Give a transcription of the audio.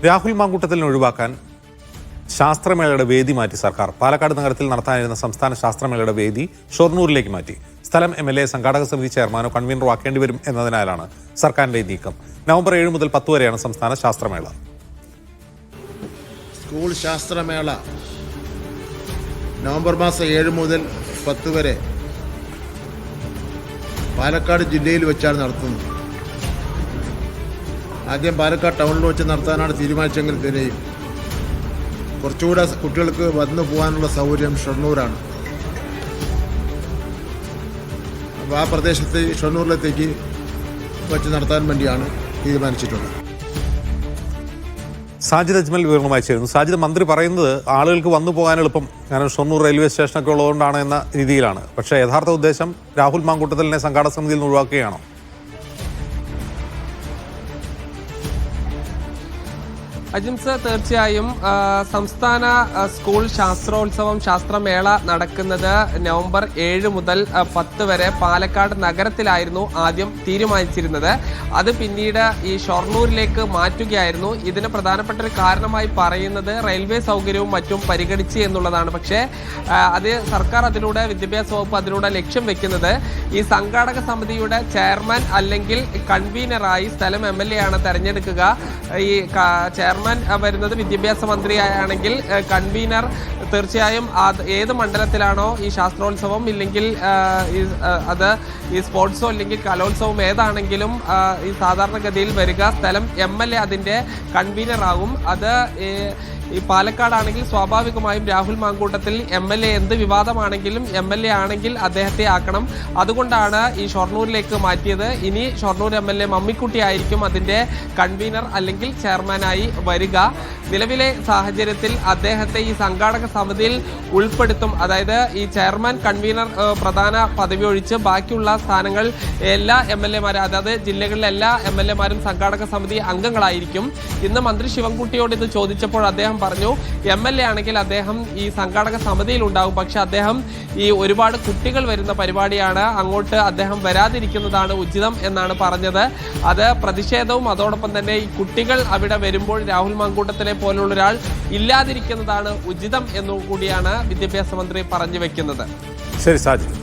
രാഹുൽ മാങ്കൂട്ടത്തിലിനെ ഒഴിവാക്കാൻ ശാസ്ത്രമേളയുടെ വേദി മാറ്റി സർക്കാർ. പാലക്കാട് നഗരത്തിൽ നടത്താനിരുന്ന സംസ്ഥാന ശാസ്ത്രമേളയുടെ വേദി ഷൊർണൂരിലേക്ക് മാറ്റി. സ്ഥലം MLA സംഘാടക സമിതി ചെയർമാനോ കൺവീനറോ ആക്കേണ്ടി വരും എന്നതിനാലാണ് സർക്കാരിന്റെ നീക്കം. നവംബർ 7 മുതൽ 10 വരെയാണ് സംസ്ഥാന ശാസ്ത്രമേള. സ്കൂൾ ശാസ്ത്രമേള നവംബർ മാസം 7 മുതൽ 10 വരെ പാലക്കാട് ജില്ലയിൽ വെച്ചാണ് നടത്തുന്നത്. ആദ്യം പാലക്കാട് ടൗണിൽ വെച്ച് നടത്താനാണ് തീരുമാനിച്ചെങ്കിൽ തന്നെയും കുറച്ചുകൂടെ കുട്ടികൾക്ക് വന്നു പോകാനുള്ള സൗകര്യം ഷൊർണൂരാണ്. അപ്പോൾ ആ പ്രദേശത്ത് ഷൊർണൂരിലത്തേക്ക് വെച്ച് നടത്താൻ വേണ്ടിയാണ് തീരുമാനിച്ചിട്ടുള്ളത്. സാജിദ് അജ്മൽ വിവരണമായി ചേരുന്നു. സാജിദ്, മന്ത്രി പറയുന്നത് ആളുകൾക്ക് വന്നു പോകാൻ എളുപ്പം, കാരണം ഷൊർണൂർ റെയിൽവേ സ്റ്റേഷനൊക്കെ ഉള്ളതുകൊണ്ടാണ് എന്ന രീതിയിലാണ്. പക്ഷേ യഥാർത്ഥ ഉദ്ദേശം രാഹുൽ മാങ്കൂട്ടത്തിലിനെ സംഘാടക സമിതിയിൽ നിന്ന് ഒഴിവാക്കുകയാണോ? അജിംസ്, തീർച്ചയായും സംസ്ഥാന സ്കൂൾ ശാസ്ത്രോത്സവം ശാസ്ത്രമേള നടക്കുന്നത് നവംബർ 7 മുതൽ 10 വരെ പാലക്കാട് നഗരത്തിലായിരുന്നു ആദ്യം തീരുമാനിച്ചിരുന്നത്. അത് പിന്നീട് ഈ ഷൊർണൂരിലേക്ക് മാറ്റുകയായിരുന്നു. ഇതിന് പ്രധാനപ്പെട്ട ഒരു കാരണമായി പറയുന്നത് റെയിൽവേ സൗകര്യവും മറ്റും പരിഗണിച്ച് എന്നുള്ളതാണ്. പക്ഷേ അത് സർക്കാർ അതിലൂടെ, വിദ്യാഭ്യാസ വകുപ്പ് അതിലൂടെ ലക്ഷ്യം വെക്കുന്നത് ഈ സംഘാടക സമിതിയുടെ ചെയർമാൻ അല്ലെങ്കിൽ കൺവീനറായി സ്ഥലം MLA ആണ് തെരഞ്ഞെടുക്കുക. ഈ ചെയർമാൻ വരുന്നത് വിദ്യാഭ്യാസ മന്ത്രിയാണെങ്കിൽ കൺവീനർ തീർച്ചയായും ഏത് മണ്ഡലത്തിലാണോ ഈ ശാസ്ത്രോത്സവം ഇല്ലെങ്കിൽ അത് ഈ സ്പോർട്സോ അല്ലെങ്കിൽ കലോത്സവം ഏതാണെങ്കിലും ഈ സാധാരണഗതിയിൽ വരിക സ്ഥലം MLA അതിൻ്റെ കൺവീനറാകും. അത് ഈ പാലക്കാടാണെങ്കിൽ സ്വാഭാവികമായും രാഹുൽ മാങ്കൂട്ടത്തിൽ MLA എന്ത് വിവാദമാണെങ്കിലും MLA ആണെങ്കിൽ അദ്ദേഹത്തെ ആക്കണം. അതുകൊണ്ടാണ് ഈ ഷൊർണൂരിലേക്ക് മാറ്റിയത്. ഇനി ഷൊർണൂർ MLA മമ്മിക്കുട്ടി ആയിരിക്കും അതിൻ്റെ കൺവീനർ അല്ലെങ്കിൽ ചെയർമാനായി വരിക. നിലവിലെ സാഹചര്യത്തിൽ അദ്ദേഹത്തെ ഈ സംഘാടക സമിതിയിൽ ഉൾപ്പെടുത്തും. അതായത് ഈ ചെയർമാൻ, കൺവീനർ പ്രധാന പദവി ഒഴിച്ച് ബാക്കിയുള്ള സ്ഥാനങ്ങൾ എല്ലാ MLA-മാരും, അതായത് ജില്ലകളിലെ എല്ലാ MLA-മാരും സംഘാടക സമിതി അംഗങ്ങളായിരിക്കും. ഇന്ന് മന്ത്രി ശിവൻകുട്ടിയോട് ഇത് ചോദിച്ചപ്പോൾ അദ്ദേഹം പറഞ്ഞു, MLA ആണെങ്കിൽ അദ്ദേഹം ഈ സംഘാടക സമിതിയിൽ ഉണ്ടാകും, പക്ഷെ അദ്ദേഹം ഈ ഒരുപാട് കുട്ടികൾ വരുന്ന പരിപാടിയാണ്, അങ്ങോട്ട് അദ്ദേഹം വരാതിരിക്കുന്നതാണ് ഉചിതം എന്നാണ് പറഞ്ഞത്. അത് പ്രതിഷേധവും അതോടൊപ്പം തന്നെ ഈ കുട്ടികൾ അവിടെ വരുമ്പോൾ രാഹുൽ മാങ്കൂട്ടത്തിനെ പോലുള്ള ഒരാൾ ഇല്ലാതിരിക്കുന്നതാണ് ഉചിതം എന്നു കൂടിയാണ് വിദ്യാഭ്യാസ മന്ത്രി പറഞ്ഞു വെക്കുന്നത്. ശരി സാജിദ്.